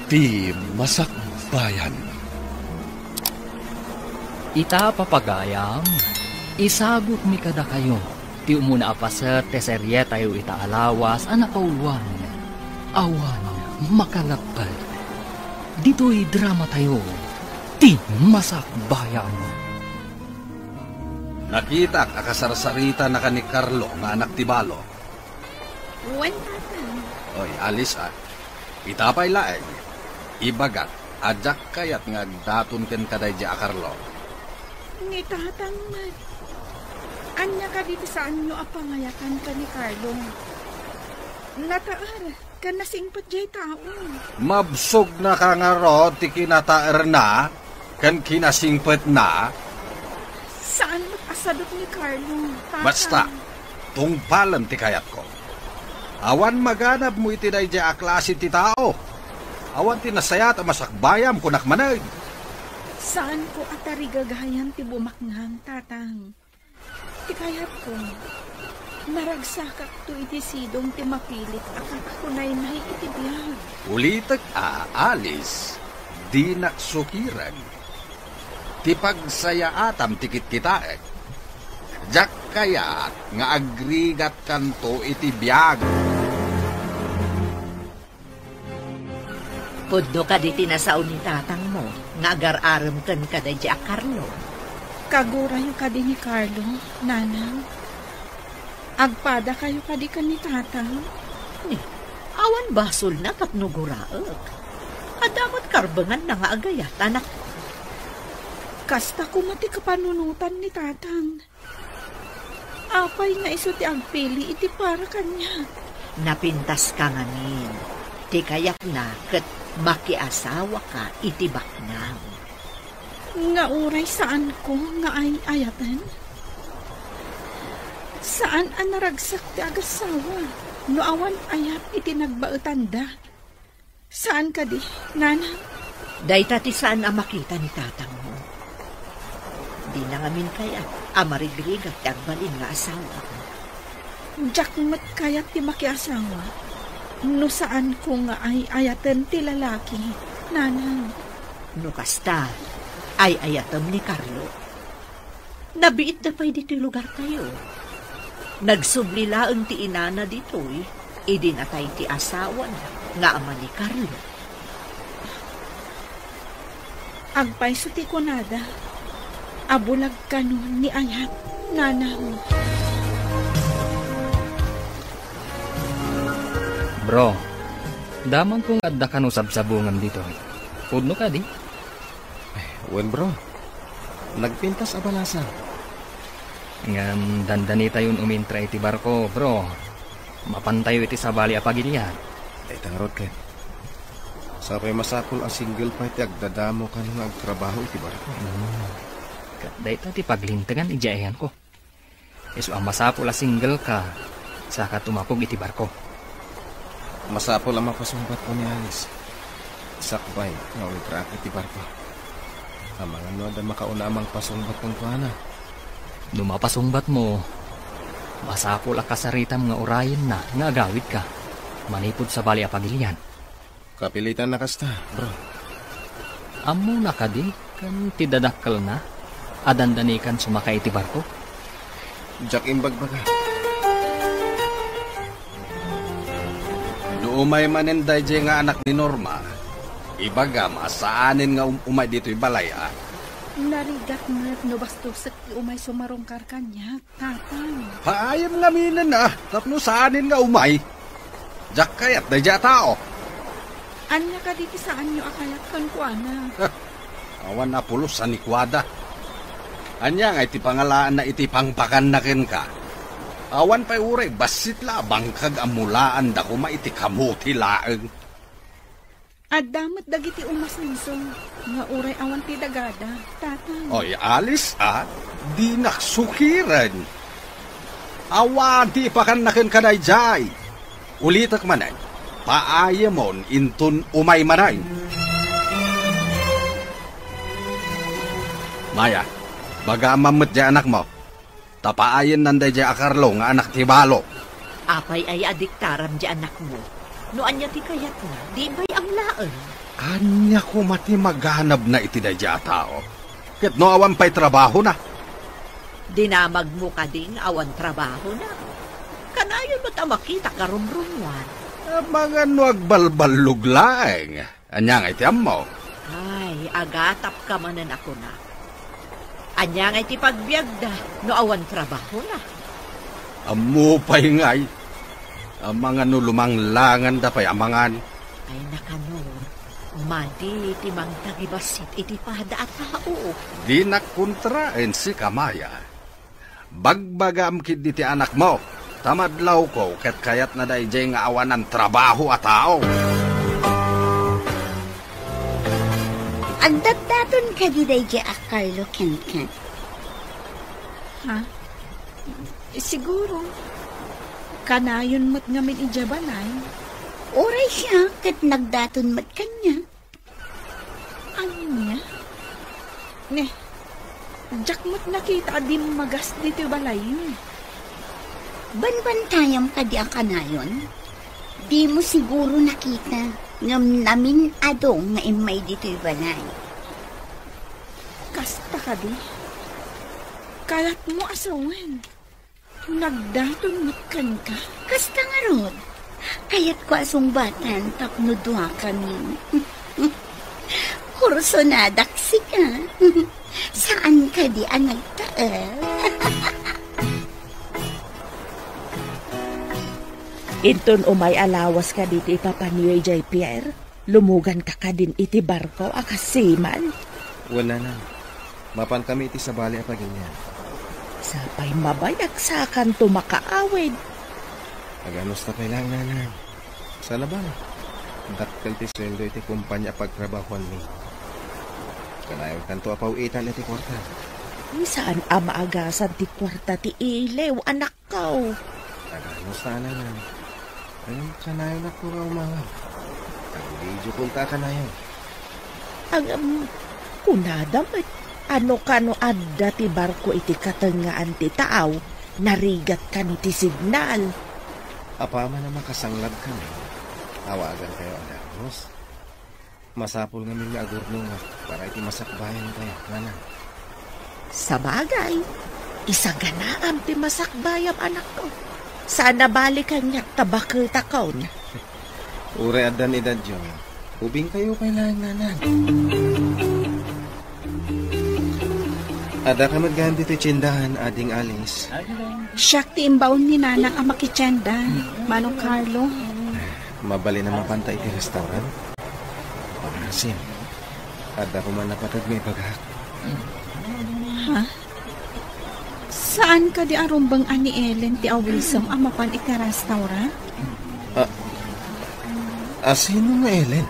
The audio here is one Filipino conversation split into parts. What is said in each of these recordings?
Ti masakbayan. Ita papagayam, isagot mi kada kayo. Ti umuna apaset, teserye tayo ita alawas, anapauluan. Awan, makalapad. Dito'y drama tayo. Ti masakbayan. Nakita akasarsarita na ka ni Carlo nga anak ti Balo. Uwan, tatan. Oy, alis Itapay laeng. Ibagat, ajak kayat nga daton ken kaday di Carlo. Ni tatang man. Anya ka dito saan nyo apangayakan ka ni Carlo. Nataar, ka nasingpat jay tao. Mabsog na ka nga ro, ti kinataar na, kan kinasingpet na. Saan matasadot ni Carlo, tatang? Basta, tungpalan ti kayat ko. Awan maganap mo iti day di klase ti tao. Awan ti nasayat masakbayam kunak manay. Saan ko atarigagayan ti bumakngang, tatang? Ti kayat ko, naragsakak to iti sidong ti mapilit akat ako na iti biyag. Ulitak aalis, di naksukiran. Ti pagsaya atam tikit kitaek. Jak kayat nga agrigat kanto iti biyag. Pudno ka di tinasaon ni tatang mo, nga agar-aram kan ka da di Carlo. Kagurayo ka din ni Carlo, nanang. Agpada kayo ka di ka ni tatang. Awan basol na tapnuguraak. Adamot karbangan na nga agayat, anak. Kasta kumati kapanunutan ni tatang. Apay nga iso ti agpili iti para kanya. Napintas ka ngamin. Ti kayak na kat makiasawa ka iti baknang. Nga uray saan ko nga ay ayatan? Saan ang naragsak ti agasawa? No awan ayat iti nagbautanda. Saan ka di, nanang? Dahita ti saan ang makita ni tatang mo. Di na ngamin kaya amarigrig at agbalin nga asawa. Jakmat kayat ti makiasawa. No saan ko nga ay ayatan ti lalaki, nanang? No kasta, ay ayatam ni Carlo. Nabiit na pa'y dito'y lugar tayo. Nagsublilaan ti inana dito'y, idinatay ti asawa na, nga ama ni Carlo. Agpay so ti kunada, abulag ka nun ni ayat, nanang. Bro, daman kong adda ka no sabsabungan dito. Pudno ka di? Wen bro, nagpintas abalasan. Ngam dandanita yun umintra iti barko, bro. Mapantayo iti sabali apagilian. Ay tangarot ken. Sapay masakol ang single pa iti agdadamo ka nung agtrabaho iti barko. Dahita ti paglintengan ijayan ko. Isu ang masapol a single ka, saka tumapog iti barko. Masapol ang mapasumbat ko ni Alice. Sakbay, nga ulitrak iti barko. Ang mga noda makaunamang pasumbat ng kuana. Numapasumbat mo, masapol a kasaritam nga urayin na, nga agawid ka. Manipod sa bali apagilian. Kapilitan na kasta, bro. Amo na ka di, kan tidadakkel na, adandanikan sumakay iti barko. Jack imbagbaga. Umay maninday di nga anak ni Norma. Ibaga, masaanin nga umay dito'y balay, Narigat nga't no bastos at umay sumarongkar kanya, tatang. Paayam nga minan tapno saanin nga umay. Jak kayat na dya tao. Anya ka dito saan nyo akayat kan kuana? Awan na pulos sa nikwada. Anya nga iti pangalaan na iti pangpakan na ken ka. Awan pa'y uray, basit labang kag amulaan da kuma iti kamuti laeng. At damat dagiti umas ninso, nga uray awan ti dagada, tatang. Oy, alis di naksukiran. Awan ti pakan na ken kanay jay. Ulitak manay, paayamon intun umay manay. Maya, baga mamut dya anak mo. Tapaayin nanday dya Carlo nga anak ti Balo. Apay ay adiktaram di anak mo. No anya ti kayat na, di ba'y ang laan? Anya ko mati maghanap na iti dadya tao. Ket no awan pa'y trabaho na. Dinamag mo ka ding awan trabaho na. Kanayon mo makita karumrumwan. Mga no agbalbalug laeng. Anya nga iti mo. Ay, agatap ka manan ako na. Anya nga iti pagbiagda, no awan trabaho na. Amo pa'y ngay. Ang mga no lumanglangan da pa'y amangan. Ay nakano, madi iti mang tagibasit iti pada at tao. Di nakontraen si Kamaya. Bagbagam kid iti anak mo. Tamadlaw ko ket kayat na dayjay nga awan ng trabaho at tao. Agdagdaton ka di dayjay a Carlo Kenken. Ha? Siguro. Kanayon mo't ngamin ijabanay. Oray siya kat nagdaton mat kanya. Ano niya? Ne, jak mo't nakita di magas dito balay yun. Banbantayam ka di ang kanayon. Di mo siguro nakita ngam namin adong nga imay dito'y balay. Kasta ka di. Kalat mo asawan. Nagdaton mo't kan ka. Kasta nga rod. Kaya't ko asong batan tapno duha kami. Kurso na daksi ka. Saan ka di ang nagtaal? Inton umay alawas ka dito ipapaniyoy Jay Pierre. Lumugan ka din iti barko akasiman. Wala na. Mapan kami iti sa bali apagilyan. Sapay mabayag sa kan tumakaawid. Aganos na kailang nanay. Sana ba? Dakkel ti sweldo iti kumpanya pagtrabahuan mi. Kanayon kanto apawitan iti kwarta. Saan amaagasan ti kwarta ti ilew anak ko? Aganos na nanay. Ayun kanayon ako raw mga. Video punta kanayon. Ang kunadamat. Ano kano adda ti barko iti katengaan ti taaw, narigat kan iti signal. Apa man naman kasanglad ka na. Tawagan kayo ang dagos. Masapul nga nga agurno nga para iti masakbayan tayo, nana. Sa bagay, isaganaam ti masakbayam anak ko. Sana balikan niya tabakita ko na. Ure adan edad yun. Ubing kayo kailangan nanan. Ada ka maggaan dito tsindahan, ading Alice. Siyak ti imbaon ni nanang ang makitsenda. Manong Carlo. Mabali naman panta iti restaurant. Pagkasim. Ada ko man napatag may paghak. Ha? Saan ka di arumbang ani Ellen ti awisam amapan iti restaurant? Sino nga Ellen?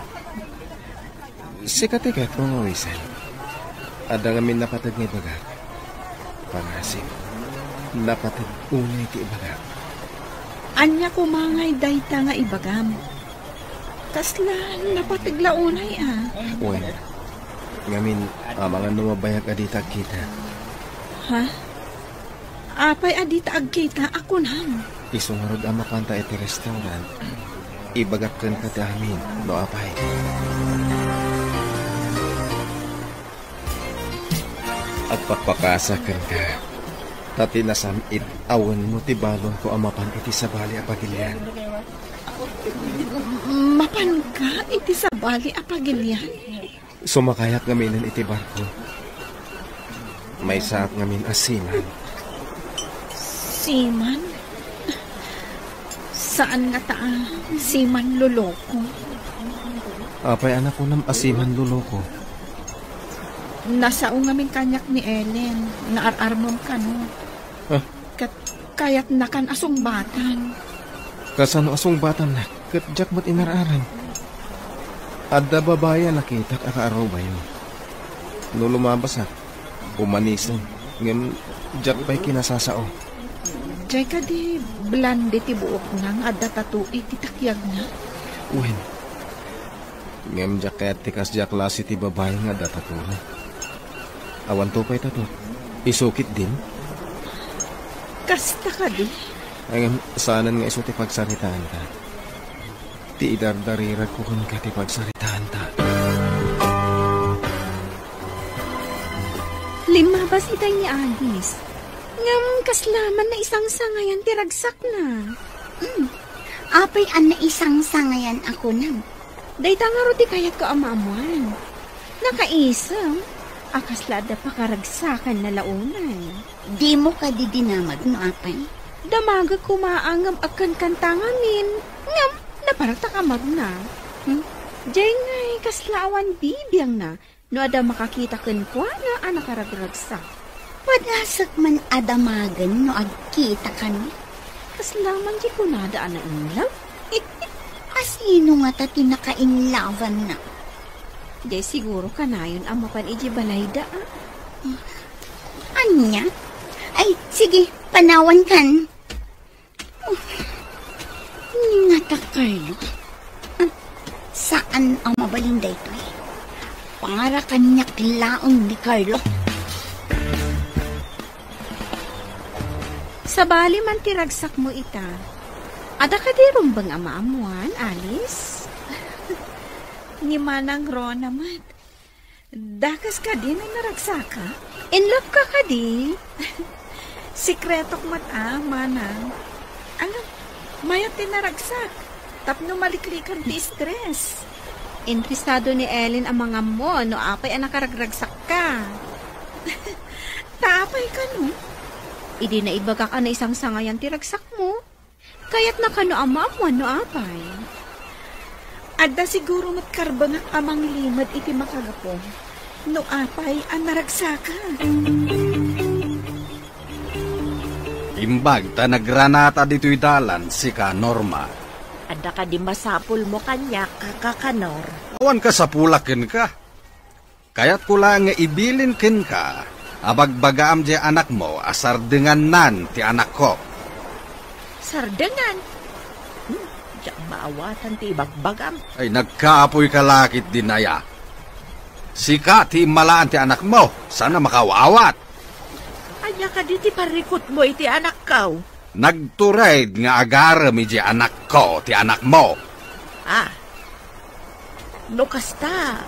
Sikat-ikat mo nga wisan. Ada ngamin napatag may paghak. Pangasip, napatid unay ti ibagam. Anya kumangay dayta nga ibagam. Kasla napatigla unay Well, ngamin, mga numabayag adita kita. Ha? Apay adita agkita ako nan. Isungarod ang mapanta iti restaurant. Ibagakkan ka ti amin, no apay. At pagpakasakan ka. Tati nasamit, awan mo ti balon ko amapan iti sa bali apagilyan. Mapan ka iti sa bali apagilyan. Sumakayak ngaminan iti barko. May saat ngamin asiman. Siman? Saan nga siman luloko? Apay anak ko ng asiman luloko. Nasao ngamin kanyak ni Ellen, nga ar-armon ka no. Huh? Kayat na kan asong batan. Kasano asong batan na, katjak mo't inararan. Adda babaya nakitak akaaraw ba yun? No lumabas ha, umanisan, ngam jak pa'y kinasasao. Diyay ka di blande ti buok nang adda tatui ti takyag na. Uwin, ngam jak kaya't tikas jak lasi ti babaya nga datatuna. Awan to pa'y tato. Isukit din. Kasta ka di. Ay saanan nga isuti pagsaritaan ta. Ti idardarirat ko kun ka ti pagsaritaan ta. lumabas itay ni Alice. Ngam kaslaman na isang sangayan tiragsak na. Apay an na isang sangayan ako nang. Day tangaro ti kayat ko amamuan. Nakaisang, akaslada pa karagsakan na launay. Di mo ka didinamag no apay? Damaga kumaangam akan kantangamin. Ngam, naparagtakamag na. Diyay ngay kaslawan bibiyang na, no ada makakita ken kwa nga anak karagragsak. Padasak man adamagan no agkita kami. Kaslaman di ko nadaan na inlaw. Asino nga tati nakainlawan na? Diyay siguro kanayon ang mapan iji balayda Anya? Ay, sige, panawan kan. Nga ta, Carlo. Saan ang mabaling dayto eh? Para kanyak laong ni Carlo. Sa bali man tiragsak mo ita. Ada ka di rumbang amaamuan, Alice? Ni manang ro naman. Dakas ka di na naragsaka? In love ka ka di? Sikretok mat manang. Alam, mayat tinaragsak. Tapno maliklikan ti stress. Interesado ni Ellen ang mga mo, no apay ang nakaragragsak ka. Taapay ka no? Idi na ibaga ka na isang sangayan tiragsak mo. Kaya't nakano amamuan no apay. Adda siguro matkarbangat amang limad iti makagapo. No apay ang naragsaka. Imbag ta nagranata dito'y dalan si ka Norma. Ada ka di masapul mo kanya kakakanor. Awan ka sa pulakin ka. Kaya't ko lang nga ibilin kin ka. Abagbagaam di anak mo, asar dengan nan ti anak ko. Sardengan. Diyak maawatan ti bagbagam. Ay nagkaapoy ka lakit dinaya. Sika ti malaan ti anak mo, sana makawawat. Anya ka di ti parikot mo iti anak kaw. Nagturaid nga agarami di anak ko, ti anak mo. No kasta.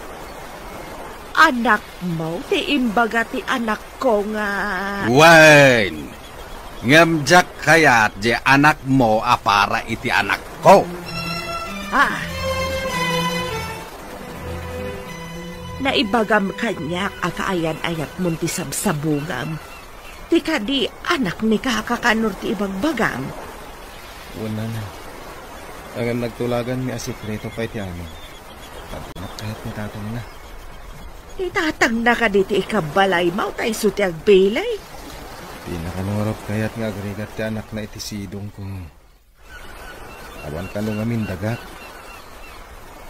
Anak mo, ti imbaga ti anak ko nga. Wen! Ngamjak kayat di anak mo para iti anak ko. Naibagam kanya akaayan-ayat mo ti sabsabungam. Ti kadi anak ni kakakanor ti ibagbagam. Wala na. Ang nagtulagan mi asikreto pa iti amin. Pagkanak kahit ni tatang na. Itatang na ka dito ikabalay mo tayo suti agbilay. Pinakanurap kaya't nga agregat ti anak na iti sidong ko. Awan ka nung amin dagat.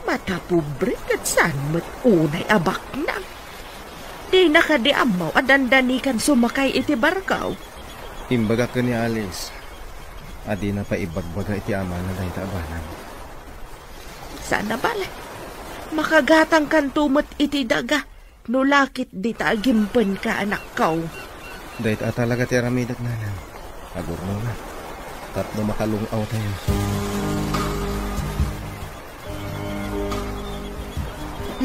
Matapobre kat saan mo't unay abak na. Di na ka di amaw adandanikan sumakay iti barkaw. Imbaga ka ni Alice. Adi na pa ibagbaga iti ama na dahi taabanan. Sana bala. Makagatang kan tumot iti daga. Nulakit di taagimpan ka anak kaw. Dahi talaga ti aramidak na lang. Agur mo na. Tapno makalungaw tayo.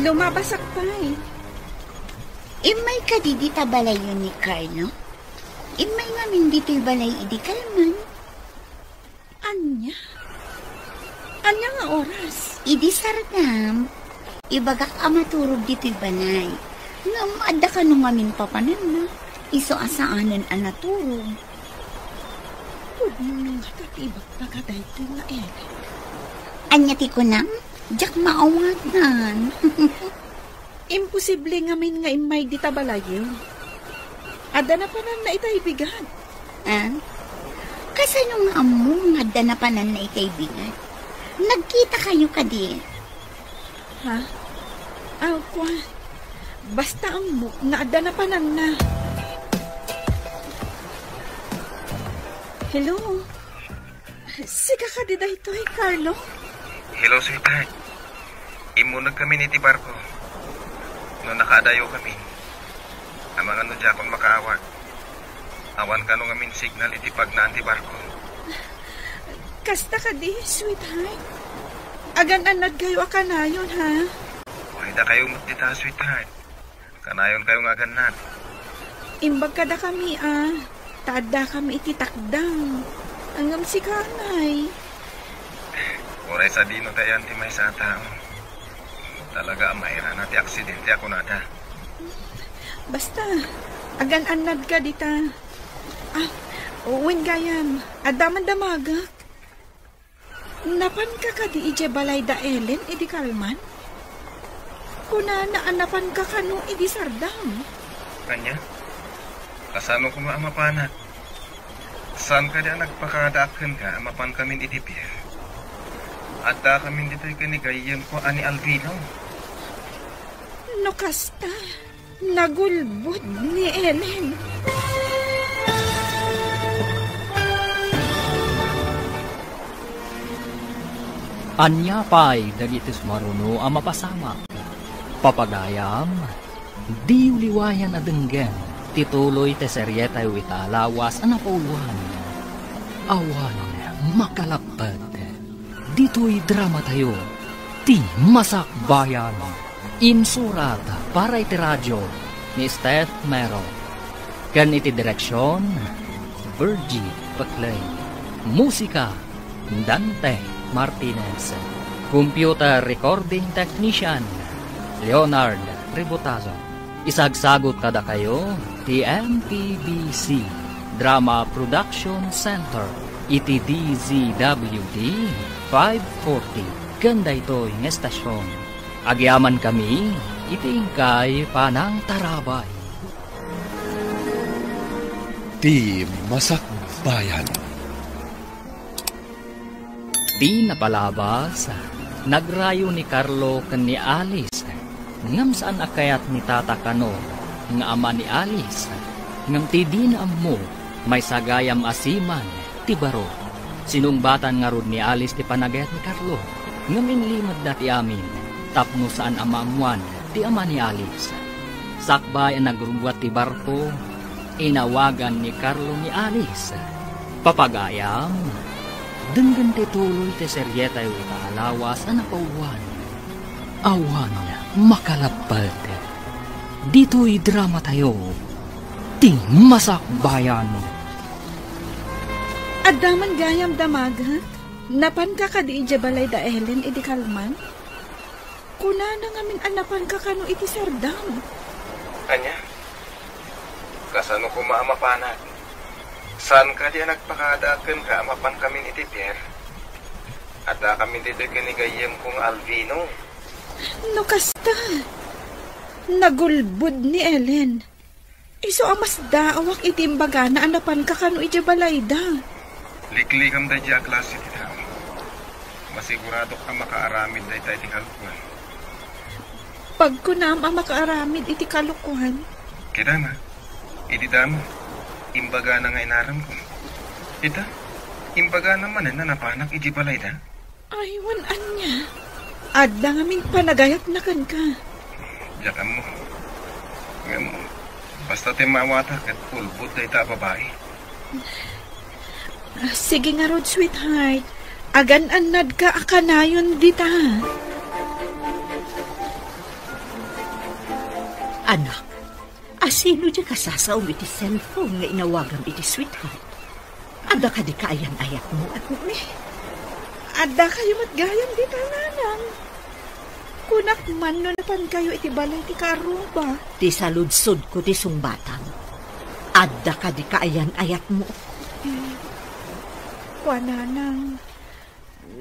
Lumabasak pa eh. Imay ka di balay yun ni Carlo? Imay ngamin dito'y balay idi kalman. Anya? Anya nga oras? Idi sargam. Ibagak amaturog dito'y balay. Ngam adda ka nung ngamin papanan na. Iso asaanan ang naturog. Pudnong hatatibag pagaday ito na eh. Anya ti ko nang? Diyak maawagan. Imposible ngamin nga imay di tabalayo. Ada na panan na itaibigan. Kasano nga among ada na panan na itaibigan? Nagkita kayo ka di? Ha? Kwa. Basta ang mo nga ada na panan na. Hello? Sika ka di dahito eh, Carlo? Hello, sweetheart. Imunag kami ni Tibarko. No nakadayo kami. Ang mga no dyan kung makaawag. Awan ka nung amin signal iti pag na Tibarko. Kasta ka di, sweetheart. Agan-anad kayo akanayon, ha? Wala kayo matita, sweetheart. Kanayon kayo nga ganad. Imbag kada kami tada kami ititakdang. Angam si kanay. Oray sa dino tayo ti may sa tao. Talaga mayra na ti aksidente ako nada. Basta, agan-anad ka dita. Uwin gayam, adaman damagak. Napan ka di ije balay da Ellen, idi kalman? Kuna naanapan ka kanu idi sardam. Kanya? Kasano ko maamapanat? Saan ka diyan nagpakadaakan ka, amapan kamin itipir? At da kamin dito'y kanigayem ko ani Alvino. No kasta, nagulbod ni Ellen. Anya pa'y dagitis maruno ang mapasama. Papagayam, di uliwayan adenggen, tituloy te seryetay witalawas ang napauluhan. Awan, makalapad, dito'y drama tayo, ti masakbayan. Insurat para iti radyo ni Steph Mero. Kan iti direksyon, Virgie Paclay. Musika, Dante Martinez. Computer recording technician, Leonard Ributazo. Isagsagot kada kayo, TMPBC Drama Production Center, iti DZWD 540. Ganda ito'y ng estasyon. Agyaman kami, itingkay panang tarabay. Di Masakbayan. Di napalabas, nagrayo ni Carlo ken ni Alice, ngam saan akayat ni Tata Kano, nga ama ni Alice, ngam ti dinaam mo, may sagayam asiman, ti baro. Sinungbatan nga rod ni Alice ti panagayat ni Carlo, ngam inlimad na ti amin, tapno saan amamuan, ti ama ni Alice. Sakbay ang nagrugwat ti barko, inawagan ni Carlo ni Alice. Papagayam, denggan ti tuloy ti seryetay witalawas ang napauwan. Awan, makalapad. Dito'y drama tayo, ti masakbayan. Adaman gayam damaga, napan ka di ije balay da Ellen, idi kalman? Kuna na ngamin anapan ka kano iti sardam. Anya? Kasano ko maamapanat? Saan ka diyan nagpakadaakan ka, amapan kamin itipir? At da kami dito'y kanigayem kong Alvino. No kasta, nagulbud ni Ellen. Iso amas daawak itimbaga na anapan ka kano ije balay da. Liklikam da diya klase ti tao. Masigurado ka makaaramid da iti kalukuhan. Pag kunam ang makaaramid iti kalukuhan. Kita na, iti damo, imbaga na nga inaram ko. Ita, imbaga naman na napanak iti balay da. Ay, wanan niya. Adda ngamin panagayat na kan ka. Diyan mo. Ngayon, basta timawata at pulbot da ita babae. Sige nga rod, sweetheart. Agan-anad ka akanayon dita. Anak, asino di kasasaw iti cellphone nga inawagam iti sweetheart? Ada ka di kaayan-ayat mo at me? Adda kayo matgayam dita, nanang. Kunak man no napan kayo iti balay ti karuba. Ti saludsod ko ti sungbatang. Adda ka di kaayan-ayat mo. Kuananang,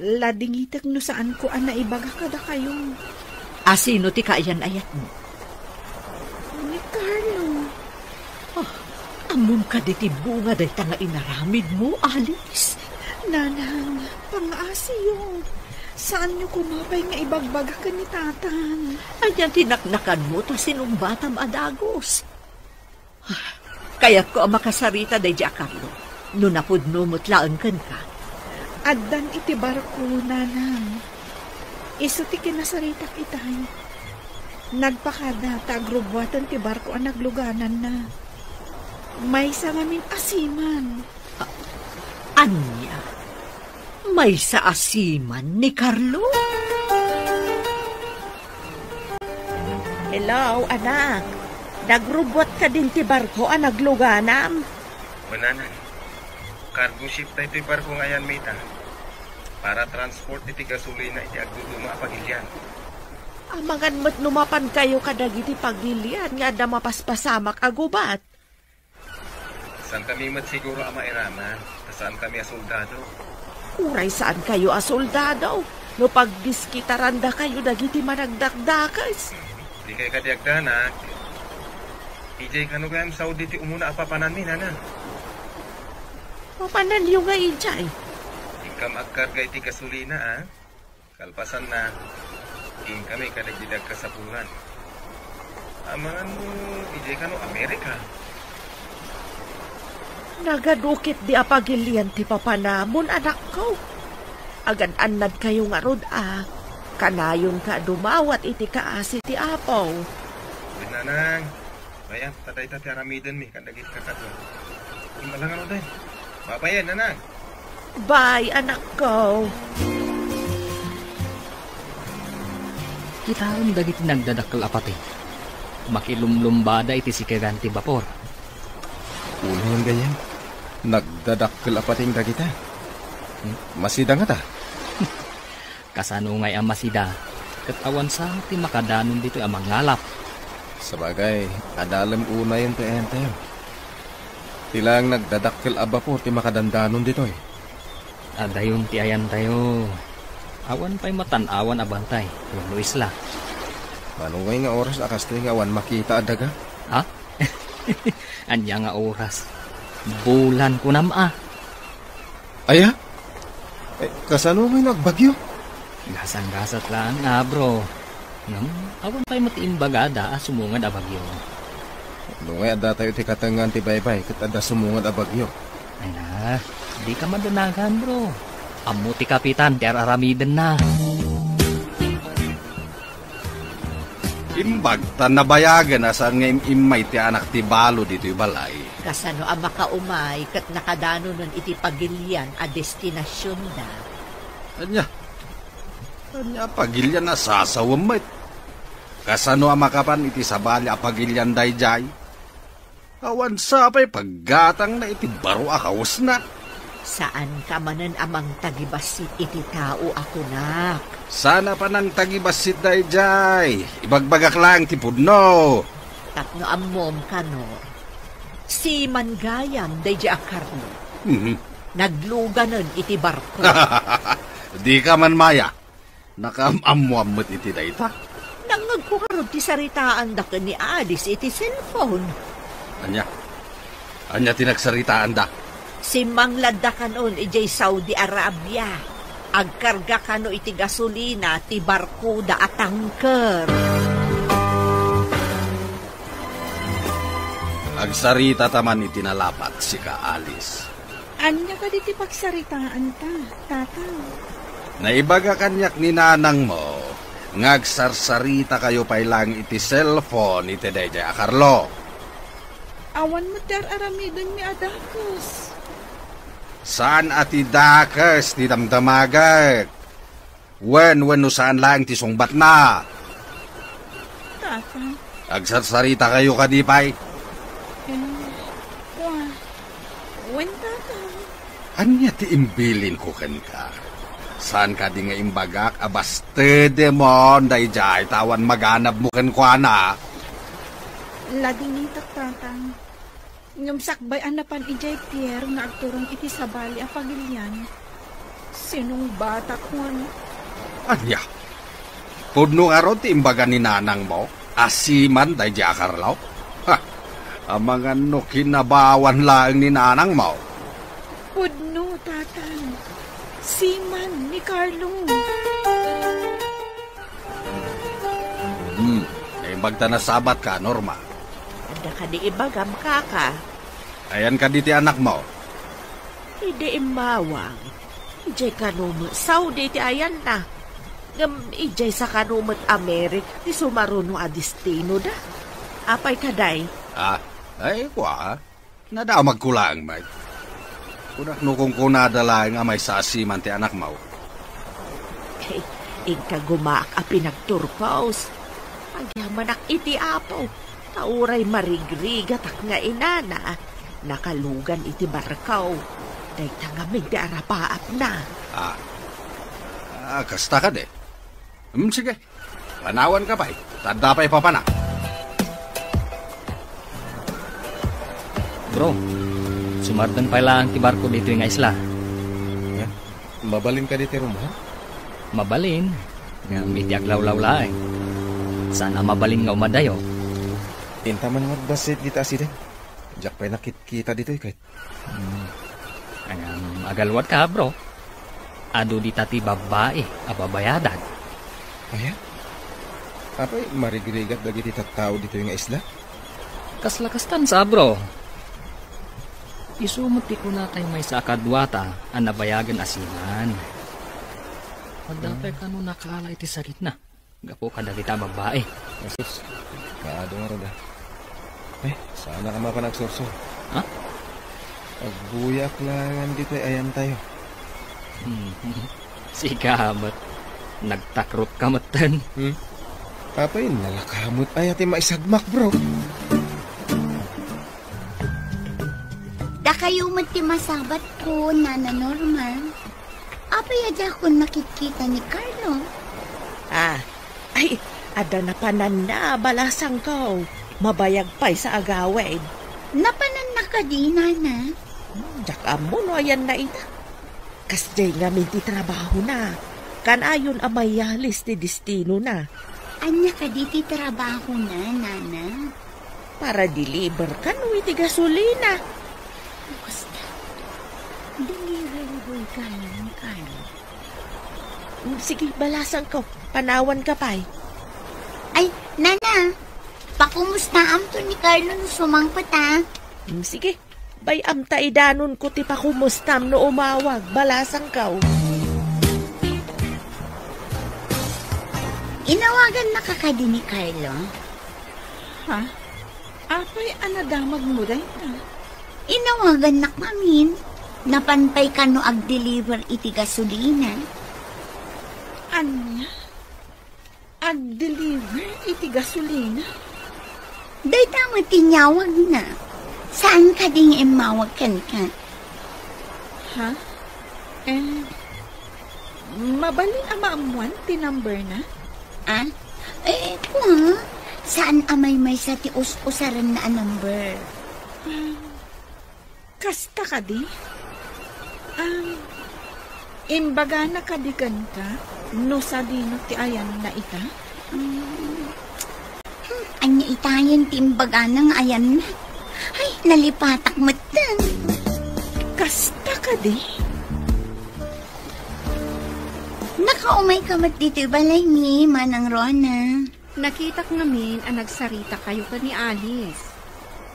ladingitek no saan ko naibaga kada kayo. Asino ti kaayan-ayat mo? Ni Carlo. Amon ka di ti bunga day nga inaramid mo, Alice. Nanang, pang-asiyo. Saan niyo kumapay nga ibagbaga ka ni tatang? Ayan tinaknakan mo ta sinumbatam adagos. Kaya't ko ang makasarita day diya, Carlo. No napudno mo't laan kan ka. Addan iti barko, nanang. Iso ti kinasaritak itay. Nagpakada ta agrubwatan ti barko ang nagluganan na. May sa ngamin asiman. Anya? May sa asiman ni Carlo? Hello, anak. Nagrubot ka din ti barko a nagluganam. Mananan, cargo ship tayo ito'y barko ngayon, Mita. Para transport iti gasolina iti agduduma pagilyan. Amangan mo't numapan kayo kadagiti pagilian nga da mapaspasamak agubat. Saan kami siguro ang mairaman? Saan kami soldado? Uray saan kayo a soldado? No pagdiskitaranda kayo dagiti managdakdakas. Di kayo kadiagdanak. Ijay kano kayam Saudi ti umuna apapanan mi, nana. Papanan yung nga ijay. Ikaw magkarga iti gasolina, ah. Kalpasan na, kami kadagdidag kasapulan. Amangan mo, ijay kano Amerika. Nagadukit di apagilian ti papanamon, anak ko. Agad-anad kayo nga rod, ah. Kanayon ka dumawat iti kaasi ti apaw. Binanang, bayan, tatay tati aramidan mi, kadagit kakadwa. Imalangan mo din. Babayan, nanang. Bye, anak ko. Kitaon dagiti nagdadakkel apati. Makilumlumbada iti sikaganti bapor. Uno yung ganyan. Nagdadakkel apating dagita. Masida nga ta. Kasano ngay ang masida. Katawan sa ti makadanon dito ang mangalap. Sabagay, adalam una yung tayo. Tilang nagdadakkel aba po ti makadandanon dito eh. Adayon ti ayan tayo. Awan pa'y matanawan abantay. Yung isla. Manungay nga oras akas tayo nga awan makita adaga. Ha? Anya nga oras. Bulan ko nama. Aya? Kasano may nagbagyo? Gasang-gasat lang nga bro. Awan pa'y matiimbagada sumungad abagyo. Nungay ada tayo ti katangan ti baybay kat ada sumungad abagyo. Ay na, di ka madunagan bro. Amo ti kapitan, ti aramiden na. Imbag, tanabayagan na saan nga imay ti anak ti balo dito balay. Kasano ang makaumay kat nakadano nun iti pagilian a destinasyon da. Anya pagilyan na sasawamit. Kasano ang makapan iti sabali a pagilyan dayjay. Awan sapay paggatang na iti baro akawas na. Saan ka manan amang tagibasit iti tao ako nak? Sana pa nang tagibasit dayjay. Ibagbagak lang ti pudno. Tapno ammom kano. Si Manggayam dayjay a Carlo. Nagluganan iti barko. Di ka man maya. Nakamamuamot iti dayta. Nangagkukarod ti saritaan da ka ni Alice iti cellphone. Anya tinagsaritaan da. Si Manglada kanon ijay Saudi Arabia. Agkarga kano iti gasolina ti barko da atangker. Agsarita taman iti nalapat si ka Alice. Anya ka di ti pagsaritaan ta, tata. Naibaga kanyak ni nanang mo, ngagsarsarita kayo pa'y lang iti cellphone iti dayjay a Carlo. Awan mo ter aramidon mi adakos. Saan ati dakas ti damdamagak? When no saan lang ti sungbat na? Tata. Agsarsarita kayo kadipay. When tata. Anya ti imbilin ko ken ka? Saan ka di nga imbagak abaste demon dayjay tawan maganab mo ken kuana? Lagi ni tatang. Ngam sakbay anapan ijay Pierre nga agturong iti sabali a pagilyan. Sinong bata kon? Anya? Pudno nga ron ti imbaga ni nanang mo? Asiman dayjay a Carlo? Ha? Amangan no kinabawan lang ni nanang mo? Pudno, tatang. Siman ni Carlo. Imbagta na sabat ka, Norma. Ada ka di ibagam kaka. Ayan ka diti anak mo. Hindi imawang. Ijay kanumot Saudi ti ayan na. Ngam ijay sa kanumot Amerik ti sumaruno a destino da. Apay kaday. Ay kwa. Nada magkulang, may. Kunak no kung kunadala nga may sasiman ti anak mo. Igka gumaak a pinagturpaos. Agyamanak iti apo. Tauray marigrigat ak nga inana. Nakalugan iti barkaw. Day tangamig di arapaap na. Kasta ka de. Sige, panawan ka pa Tanda pa'y papanak. Bro, sumardan pa lang ti barko dito yung isla. Yan. Mabalin ka dito rumo, ha? Mabalin. Nga iti aglaw-law laeng. Sana mabalin nga umadayo. Intaman magbasit dito asidin. Diyak pa'y nakikita dito kahit. Agalwat ka, bro. Ado di tati babae, ababayadan. Ayan? Apay, marigrigat dagiti tattao dito yung isla? Kaslakastan sa, bro. Isumuti ko na tayo may sakadwata ang nabayagan asinan. Madapay ka no nakala iti sakit na. Gapo ka dagita babae. Asus, kaado nga roda. Sana ka mapanagsorso. Ha? Agbuyak lang dito ayan tayo. Sigamat. Nagtakrot kamatan. Apay, nalakamot ay ati maisagmak, bro. Da kayo mati masabat ko, Nana Norma. Apay adya ko nakikita ni Carlo. Ay, ada na panan na, balasang ko. Mabayag pa'y sa agawid. Napanan na ka di, Nana. Jak amo no ayan na ita. Kasjay nga minti trabaho na. Kanayon amayalis ti destino na. Anya ka di ti trabaho na, Nana. Para deliver ka no iti gasolina. Basta, delivery ka yan, Carlo. Sige, balasang ko. Panawan ka pa'y. Ay, Nana, pakumusta to ni Carlo no sumangpat, ha? Sige, bayam ta idanon ko ti pakumustam no umawag. Balasang ka. Inawagan na kakadi ni Carlo. Ha? Apay anadamag mo day ta? Inawagan na mamin. Napanpay ka no ag-deliver iti gasolina. Anya? Ag-deliver iti gasolina? Day tama tinyawag na. Saan ka ding imawag kan ka? Ha? Mabalin amaamuan ti number na? Ah? Kung saan amay may sa ti usaran na number? Kasta ka di? Imbaga na kadigan ka, no sa dino ti ayan na ita? Anya itayan ti imbaga ng ayan na. Ay, nalipatak mo tan. Kasta ka di? Nakaumay ka mat dito balay ni Manang Rona. Nakitak namin ang nagsarita kayo ka ni Alice.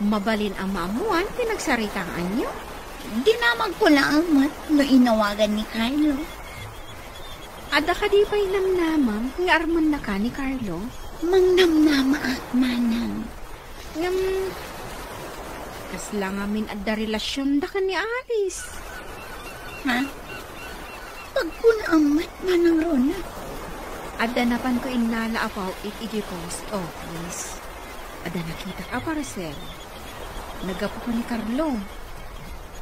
Mabalin ang maamuan, pinagsarita ang anyo. Dinamag ko lang amat no inawagan ni Carlo. Ada ka di pa'y namnamang nga arman na ka ni Carlo? Mangnamnama at manang. Kasla ngamin adda relasyon da ka ni Alice. Ha? Pagkunaamat, Manang Rona. Ada napan ko inala apaw iti post office. Ada nakita ka parcel. Nagapo ko ni Carlo.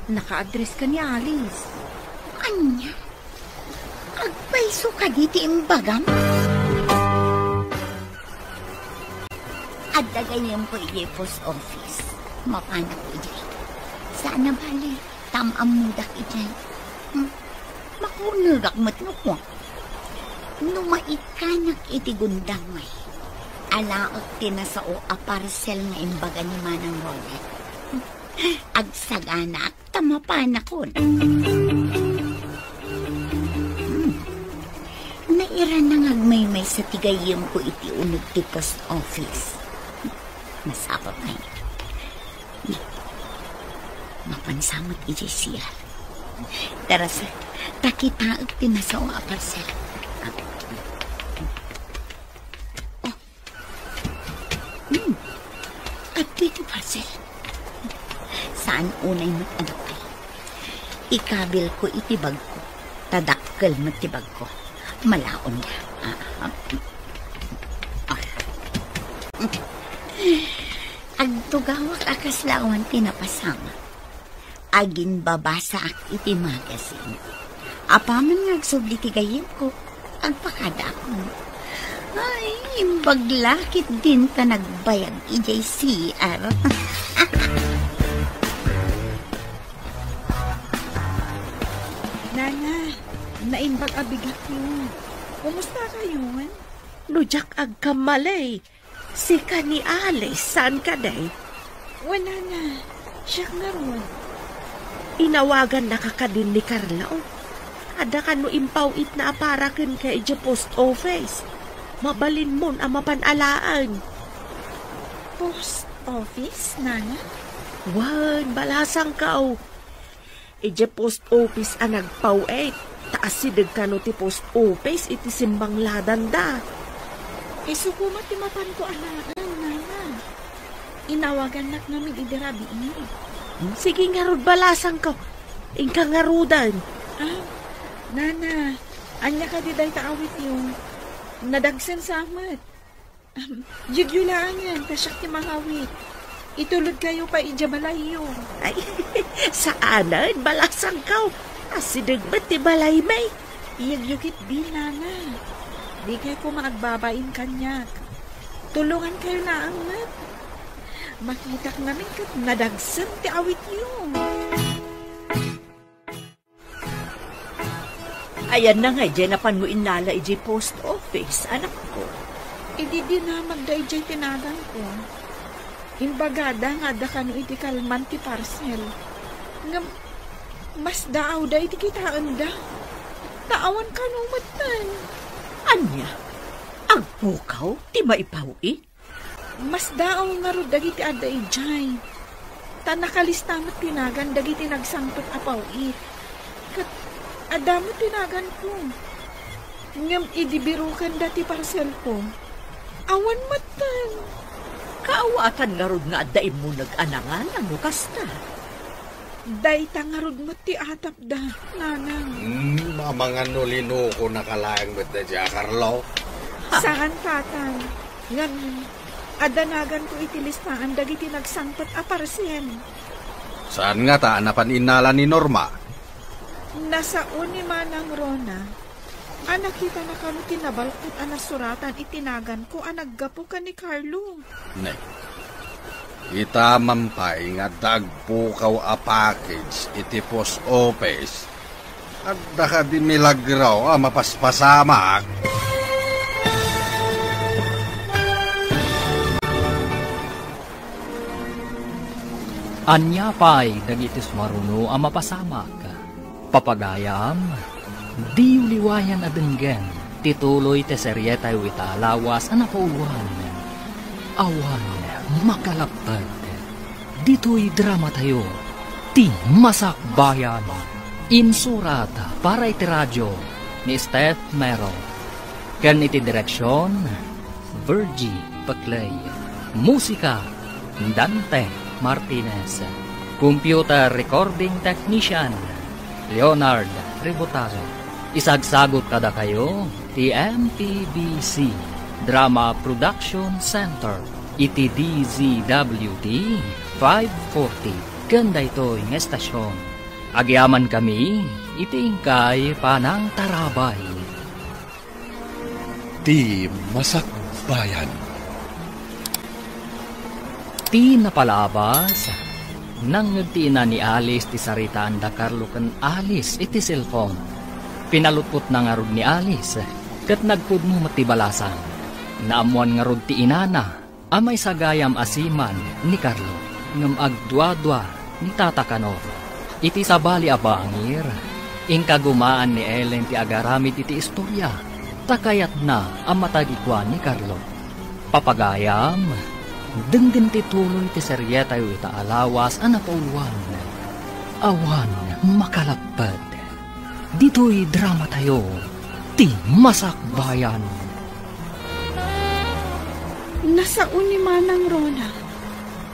Naka-address ka ni Alice. Anya? Agpaiso ka diti imbagam? Ada ganyan po iti post office. Mapana ko iti. Sana bali, tamam mudak iti. Makunagak matno ko. Numaikanak iti gundang may. Alaot tinasao a parcel nga imbaga ni Manang Ronet. Agsagana at tamapanakon. Naira na ngagmaymay sa tigayim ko iti unog ti post office. Masapa pa yun. Mapansamot iti siya. Taras, takita at tinasao a parcel. At dito parcel. Saan unay matadakay? Ikabil ko itibag ko. Tadakkel matibag ko. Malaon ka. Agtugawak akas lawan tinapasama. Agin babasa ak iti magazine. Apaman ngagsubli ti gayem ko, agpakada ako. Ay, imbaglakit din ta nagbayag ijay CR. Nana, naimbag abigat yun. Kumusta kayo? Nujak agkamalay. Si ka ni Alice, saan ka day? Wala na. Siya nga ron. Inawagan na kakadin ni Carla, oh. Ada ka no impawit na aparakin kay ija post office. Mabalin mon ang mapanalaan. Post office, Nana? Wan, balasang ka, oh. Ija post office ang nagpawit. Taasidig ka no ti post office iti simbang ladan da. Sukuma ti mapan ko alaan, Nana. Inawagan nak namin idirabi ini. Sige nga rod, balasang ka. Ingka nga rodan. Nana, anya ka di day taawit yung nadagsan sa amat. Yugyulaan yan, tasyak ti mangawit. Itulod kayo pa ijabalayo. Ay, saanan, balasang ka. Asidig ba ti balay may? Iyagyukit din, Nana. Di kayo ko maagbabain kanyak. Tulungan kayo na angat. Makita ka namin kat nadagsan ti awit yung. Ayan na nga, Jenapan mo inala iji post office, anak ko. Idi din na magdayjay tinagan ko. Imbagada nga da ka no iti kalman ti parcel. Nga, mas daaw da iti kitaan da. Taawan ka no matan. Anya, agpukaw, ti maipawi? Mas daaw nga ro dagiti adda ijay. Tanakalistamat tinagan dagiti nagsangtot apawit. Kat adamo tinagan ko. Ngam idibirukan dati parcel ko. Awan matan. Kaawatan nga rod nga addaim mo nag-anangan, ano kasta? Dayta nga rod mo ti atap da, Nanang. Mga nulino ko nakalaang ba't na dya, Carlo? Saan, tatang? Ngam, adanagan ko itilistaan dagiti nagsangpat a parcel. Saan nga ta, anapan inala ni Norma? Nasa ni Manang Rona, nakita na kami tinabalkot nasuratan itinagan ko naggapo ka ni Carlo. Ne, itamampay nga dagpukaw a package iti post office at daka di milagraw mapaspasamak. Anya pa'y dagitis maruno ang mapasamak. Papagayam, di uliwayan adenggen, tituloy te seryetay wita lawas anapauluan. Awan, makalapad. Dito'y drama tayo, ti Masak Bayan. Insurat para iti radyo ni Steph Mero. Ken iti direksyon, Virgie Paclay. Musika, Dante Martinez. Computer recording technician, Leonard Ributazo. Isagsagot kada kayo, ti MTBC Drama Production Center, iti DZWD 540. Ganda ito'y ng estasyon. Agyaman kami, iti ingkay panang tarabay. Ti Masak Bayan. Ti napalabas, nang nagtina ni Alice ti saritaan da Carlo kan Alice iti cellphone. Pinalutpot na nga rod ni Alice, kat nagpudmo matibalasan. Naamuan nga rod ti inana, amay sagayam asiman ni Carlo, ngam agdwa-dwa ni Tata Kanor. Iti sabali abangir, ingkagumaan ni Ellen ti agaramid iti istorya, takayat na ang matagikwan ni Carlo. Papagayam, denggen ti tuloy ti seryetay ita alawas anapauluan. Awan makalapad. Dito'y drama tayo, ti Masak Bayan. Nasaon ni Manang Rona,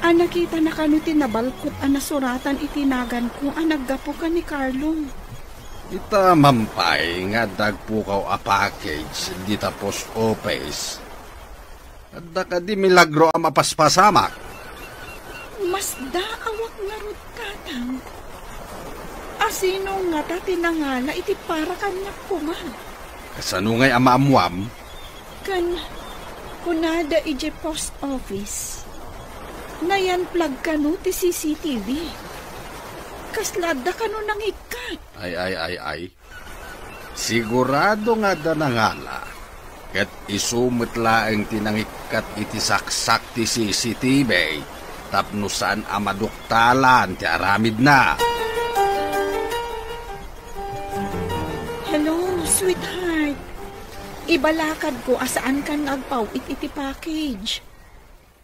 nakita na kano tinabalkot nasuratan itinagan ko naggapo ka ni Carlo. Itamampay nga dagpukaw a package dita post office. At daka di milagro ang mapaspasamak. Mas daawak nga rod tatang. Asino nga ta tinangala iti para kanyak kuma. Kasano nga'y amaamuam? Kan kunada ije post office. Nayan plug kanu ti CCTV. Kaslada kanu nang ikat. Ay. Sigurado nga da nangala. Ket isumit laeng tinangikat iti saksak ti CCTV. Tapno saan amaduktalan ti aramid na. Hello, sweetheart. Ibalakad ko asaan kan agpawit iti package.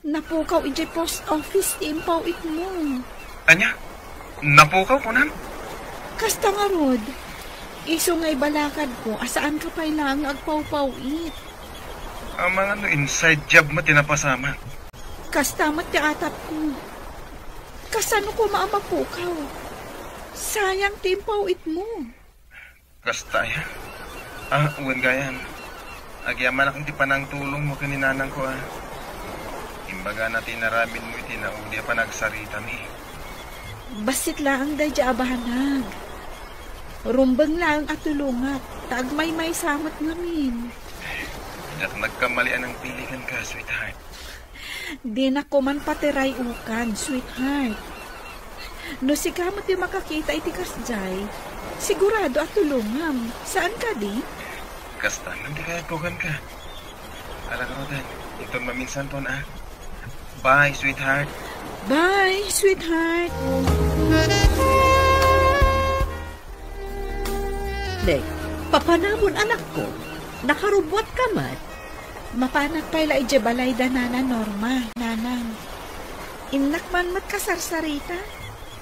Napukaw iti post office ti impawit mo. Anya? Napukaw ko nan? Kasta nga rod. Iso nga ibalakad ko asaan ka pa ilang agpawpawit. Ang mga inside job mo tinapasama. Kastamat ti atap ko. Kasano ko maamapukaw? Sayang ti impawit mo. Kasta ya? Uwan gayan. Agyaman akong ti panang tulong mo kaninanang ko Imbaga na tinaramin mo iti naudi pa nagsarita mi. Basit lang day di abahanag. Rumbang lang at tulungat. Tagmay-may samat ngamin. At nagkamalian ang piligan ka, sweetheart. Di na ko man patiray ukan, sweetheart. No sikamot yung makakita iti kasjay, sigurado at tulungam. Saan ka di? Kasta, hindi kaya tugan ka. Alam ko din, itong maminsan po na. Bye, sweetheart. Bye, sweetheart. Dek, papanamon anak ko. Nakarubwat ka man. Mapanak pala ije balay da nana Norma, nanang. Inak man matkasarsarita.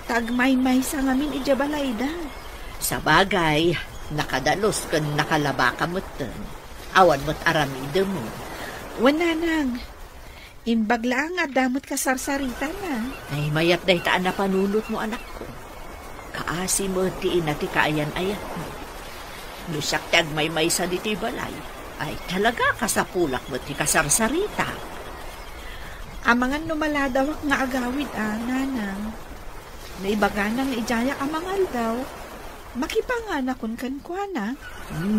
Tagmay-may sa ngamin ije balay da. Sa bagay, nakadalos kan nakalaba ka mo ten. Awan mo't aramide mo. Wananang, imbagla nga damot kasarsarita na. Ay mayat dahi taan na panunot mo anak ko. Kaasi mo tiin na ti kaayan ayat mo. Nusak tagmay-may sa diti balay. Ay talaga kasapulak mo ti kasarsarita. Amangan numaladawak nga agawid nanang. Naibaga nang ijaya amangal daw. Makipanganakon kankwana.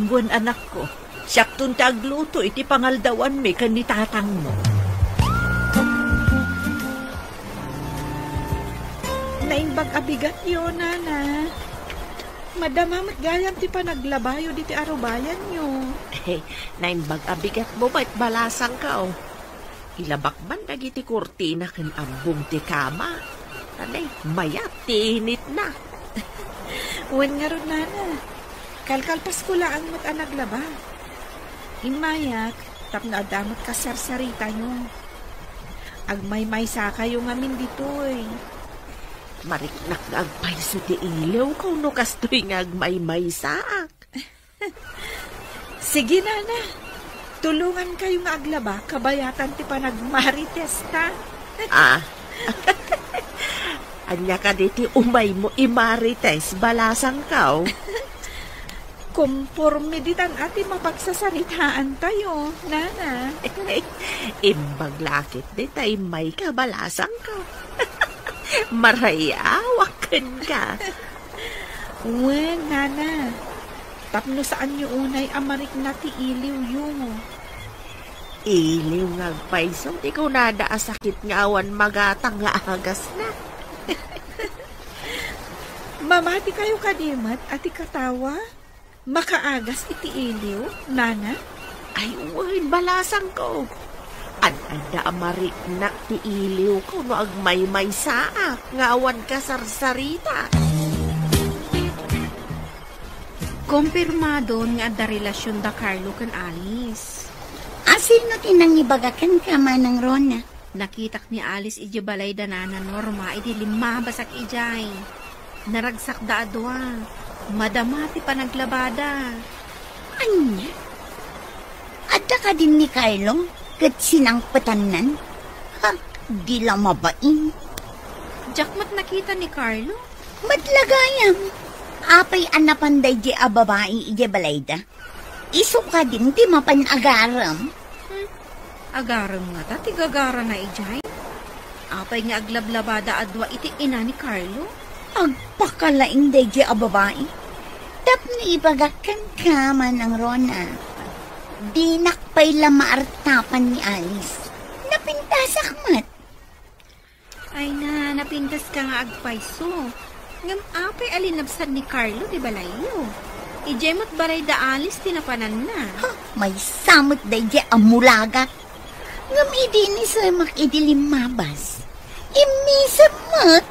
Buwan anak ko. Siyaktun tagluto iti pangaldawan mi kanitatang mo. Naimbag abigat yun, nana. Madamamat gayam ti panaglabayo diti arubayan nyo. Naimbag abigat mo ba't balasang ka Ilabak man dagiti kurtina kan ambong ti kama. Tanay, mayat ti init na. Uwan nga ron, nana. Kalkalpas ko lang mo't anaglaba. Imayak, tapno adamot kasarsarita nyo. Agmay-may sa kayo ngamin ditoy. Mariknak nga agpaiso ti ilaw kung no kastoy nga agmay-may saak. Sige, nana. Tulungan kayo nga aglaba, kabayatan ti panagmarites ta. Anya ka diti umay mo imarites, balasang ka Kumpormiditan ati mapagsasaritaan tayo, nana. Imbag lakit ditay may kabalasang ka. Marayawakan ka. Wen, nana. Tapno saan nyo unay amarik na ti iliw yung. Iliw nga paiso, di ko nadaasakit nga awan magatang nga agas na. Mamati kayo kadimat at ikatawa? Makaagas iti iliw, nana? Ay, uwan, balasang ko. An-anda amarik na ti iliw ko no agmay-may saak nga awan kasarsarita. Kumpirmado nga da relasyon da Carlo kan Alice. Sino tinangibagakan ka manang Rona? Nakitak ni Alice iji balay da nana Norma iti limabasak ijay. Naragsak da adwa. Madamati pa naglabada. Anya? Adda ka din ni Carlo? Kat sinang patanan? Ha? Di lang mabain. Jakmat nakita ni Carlo? Madlagayam. Apay anapanday di a babae ije balayda. Iso ka din di mapanagaram. Agaram nga ta, tigagara na ijay. Apay nga aglablabada adwa iti ina ni Carlo. Agpakalaing deje a babae. Tap na ibagakan ka man ang Rona. Dinak pa'y lamaartapan ni Alice. Napintasak mat. Ay na, napintas ka nga agpayso. Ngam apay alinabsan ni Carlo di balayo. Ijemot baray da Alice tinapanan na. May samot deje amulaga. Ngam idi ni samak idilim mabas. Imisam mat.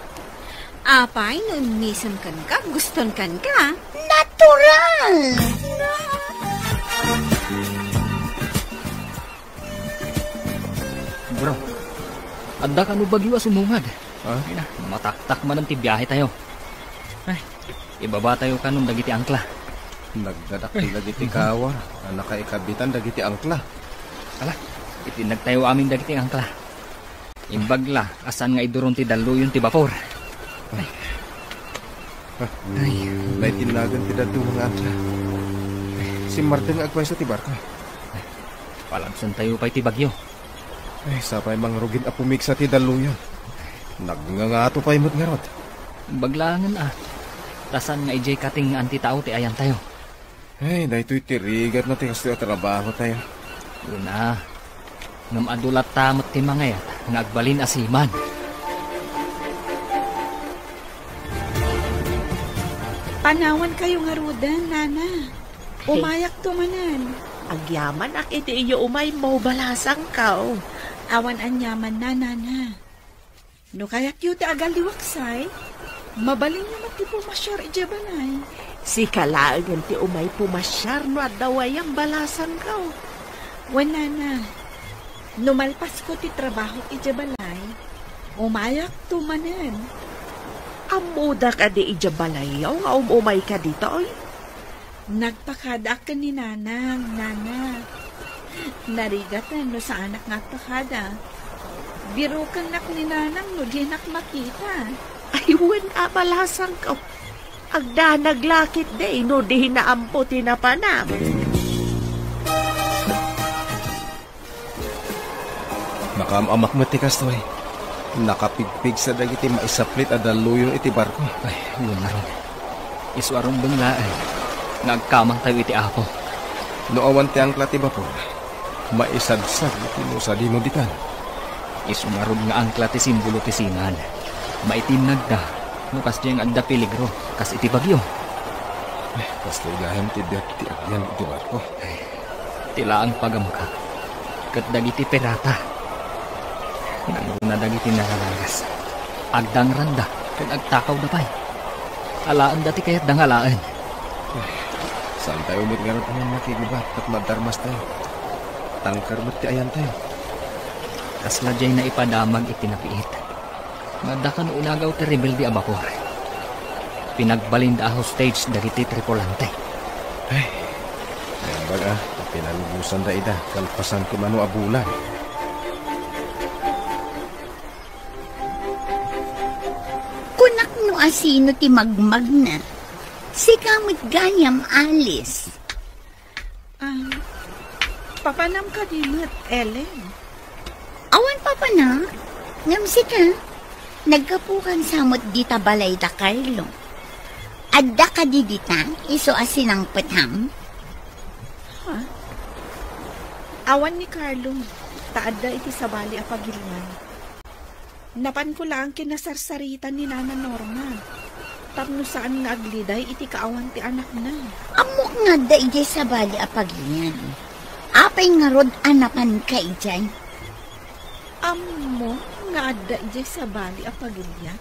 Apay, no imisam kan ka, guston kan ka. Natural. Bro, adda ka no bagyo sumungad. Ah? Ay na, mataktak man ang tibiyahe tayo. Ay, ibaba tayo ka nung dagiti angkla. Nagdadakil dagiti kawa. Anak kay kabitan dagiti angkla. Ala, itinag tayo aming dagiti angkla. Imbagla, asan nga iduron ti daluyon ti bapor. Ay, may tinagan ti dadu mga angkla. Si Martin nga agpayso ti barka. Palabsan tayo pa'y ti bagyo. Ay, sapay mangrugin a pumigsa ti daluyan. Nagngangato pa'y matngarot. Baglangan Tasan nga ijay kating anti-tao ti ayan tayo. Ay, dahito'y tirigat na ti kasto trabaho tayo. Una, ngam adulat tamot ti mga yat, nga agbalin asiman. Panawan kayo nga rudan, Nana. Umayak tumanan. Agyaman ak iti iyo umay mo balasang kao. Awan anyaman na, Nana. No kayak yu ti agal liwaksay, mabalin niyo matipo masyar ijabanay. Si kalaagan ti umay pumasyar no at dawayang balasang kao. Wan, Nana. Numalpas ko ti trabaho ijabalay, umayak tumanan. Amuda ka di ijabalayaw nga umay ka dito oy. Nagpakada ka ni Nanang, Nana. Narigat na no sa anak nagpakada. Biro kang nak ni Nanang no di nak makita. Aywan balasang kao. Agda naglakit day no di naampo tinapanam. Nakamamak mo ti kastoy. Nakapigpig sa dagiti maisaplit a daluyon iti barko. Ay, yun na ron. Iswarong banglaan. Nagkamang tayo iti apo. No awan ti angkla ti bapor. Maisadsag iti mo sa dinudikan. Isumarod nga angkla ti simbolo ti sinan. Maitinag da. No kas diyang adda peligro. Kas iti bagyo. Ay, kastoy gahem ti biyak ti agyan iti barko. Ay, tila ang pagamka. Kat dagiti perata. Nanguna dagiti naralangas. Agdang randa. Kag agtakaw dapay. Alaan dati kayat dangalaan. Saan tayo umit nga rin ang nakigubat at madarmas tayo? Tangkar ba't ti ayan tayo? Kasladyay na ipadamag itinapiit. Madakan unagaw ti rebelde abapor. Pinagbalin da hostage dagiti tripulante. Ay, ayan baga, pinalubusan da ida, kalpasan ko mano abulan. Kunak no asino ti magmag na. Si kamot ganyam Alice. Papanam ka dimot, Ellen. Awan pa na. Ngam si ka. Nagkapukan samot dita balay da Carlo. Adda ka di dita, iso asinang petam. Awan ni Carlo. Taadda iti sabali a pagilian. Napan ko lang kinasarsaritan ni Nana Norma. Tapno saan nga agliday iti kaawan ti anak na. Amok nga da ijay sabali a pagilian. Apay nga rod anapan ka ijay. Amo nga adda ijay sabali a pagilian.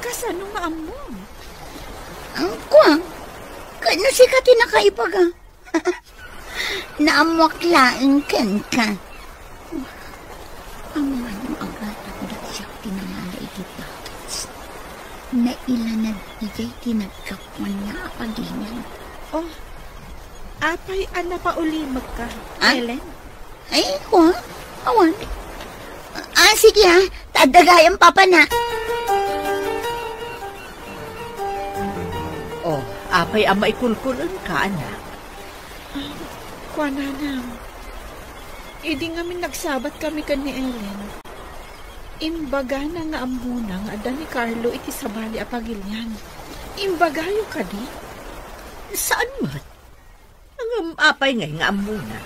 Kasano nga amo? Ang kwa, kano si ka tinakaipaga? Naamwak laeng ken ka. Amuan mo agad ako na siya tinamala itipatas. Nailanad ijay tinagkapuan nga paglingan. Oh, apay ana pa ulimag ka, Ellen? Ay, kwa, awan. Sige tadagayang papa na. Oh, apay ama ikulkulan ka anak. Kwa Nanang. Idi nga min nagsabat kami kan ni Ellen. Imbaga na nga amunang ada ni Carlo iti sabali apagilyan. Imbagayo ka di? Saan mo't? Ang apay nga amuna.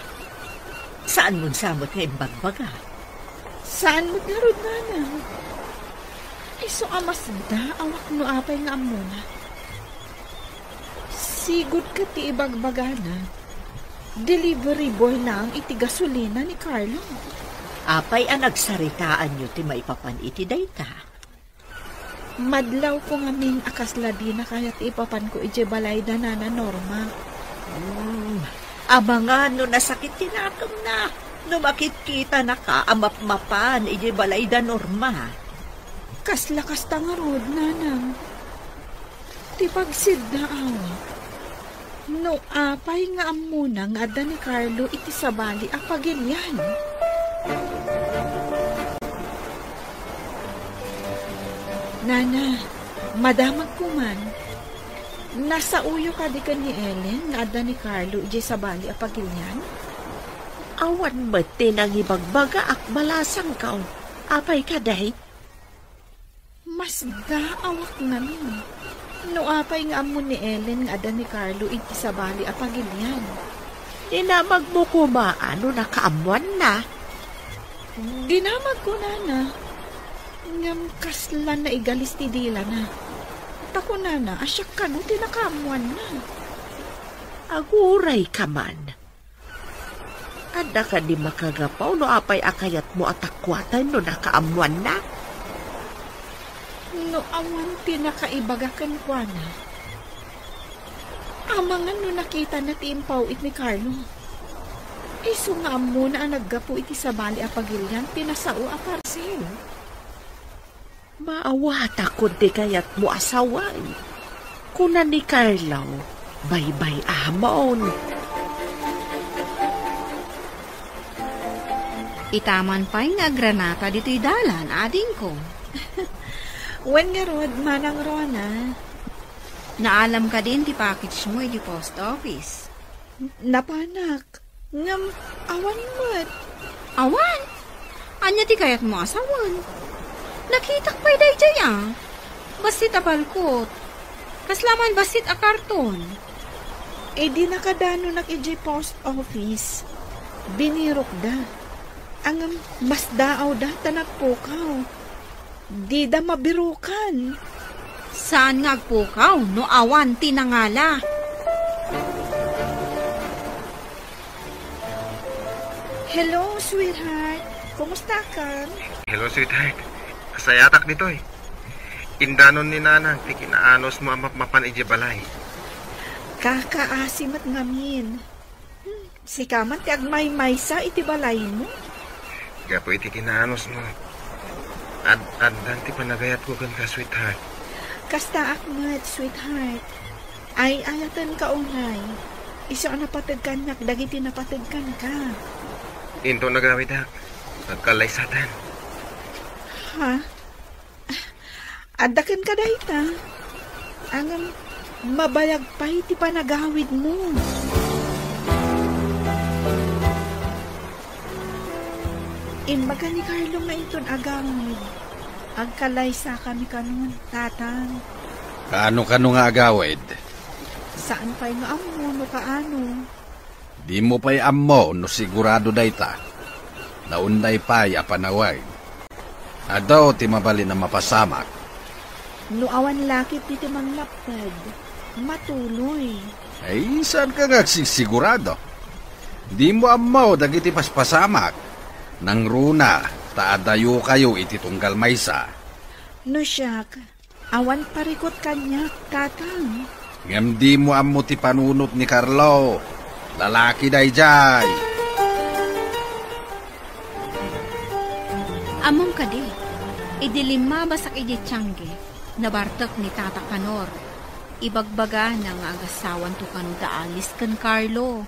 Saan mo't samot nga imbagbaga? Saan mo't narod na? Iso amas da awak no apay nga amuna. Sigod ka ti ibagbaga na. Delivery boy na ang iti gasolina ni Carlo. Apay ang nagsaritaan nyo ti maipapan iti dayta. Madlaw ko nga ming akasladi na kaya't ipapan ko iti balay da na Norma. Abangan no nasakit tinatong na. No makikita na ka amap-mapan iti balay da Norma. Kaslakas tangarod, nanang. Ti pagsid na awa. No apay nga amuna nga ada ni Carlo iti sabali apagilyan. Nana, madamag ko man. Nasa uyo ka di ka ni Ellen nga ada ni Carlo iti sabali apagilyan? Awan mati nang ibagbaga akbalasang ka. Apay ka dahi? Mas gaawak namin. No apay nga amon ni Ellen nga ada ni Carlo iti sabali apagilyan. Dinamag mo kumaan no nakaamuan na. Dinamag ko, nana. Ngam kaslan na igalis ti dila na. Tako, nana, asyak ka no, tinakamuan na. Aguray ka man. Ada ka di makagapaw no apay akayat mo at akwatan no nakaamuan na. No awan tinakaibagakan kwa na. Amangan no nakita na ti impaw it ni Carlo. Iso nga muna ang naggapo iti sabali apagilyan, pinasao a parcel. Maawata ko di kayat mo asaway. Kuna ni Carlo, bye-bye amon. Itaman pa nga granata dito'y dalan, ading ko. Wen nga rod, manang Rona. Naalam ka din ti package mo di post office. Napanak. Ngam, awan mo't. Awan? Anya ti kayat mo asawan? Nakitak pa'y day jaya. Basit a balkot. Kaslaman basit a karton. Eh di nakadano nak-iji post office. Binirok da. Ang mas daaw da tanagpukaw. Di da mabirukan. Saan nga agpukaw no awan tinangala? Hello, sweetheart. Kumusta ka? Hello, sweetheart. Kasayatak nito eh. Indanon ni nanang ti kinaanos mo amap-mapan iji balay. Kakaasim at ngamin. Si kaman ti agmay-maysa iti balay mo. Gapo iti kinaanos mo. Ad-adan ti panagayat ko kan ka, sweetheart. Kasta akmat, sweetheart. Ay ayatan ka unay. Isa napatagkan nak, dagiti napatagkan ka. Into nagawid ak. Nagkalaysatan. Ha? Adakan ka dahita. Ang mabayag pa iti panagawid mo. Imbaga ni Carlo nga iton agawid. Agkalaysa kami kanon, tatang. Kaano nga agawid? Saan pa'y nga amo, no kaano? Di mo pa'y ammo no sigurado dayta. Naunday pa'y apanaway. Adaw ti mabali na mapasamak. No awan lakit ti timang lapad. Matuloy. Ay, saan ka nga sigurado? Di mo ammo dagiti paspasamak. Nang runa, taadayo kayo iti tunggal maysa. No siyak, awan parikot kanya, tatang. Ngam di mo ammo ti panunot ni Carlo. Lalaki day jay. Amom ka di. Idilima basak iti tiyangge. Nabartak ni Tata Kanor. Ibagbaga ng agasawan to kanu da alis kan Carlo.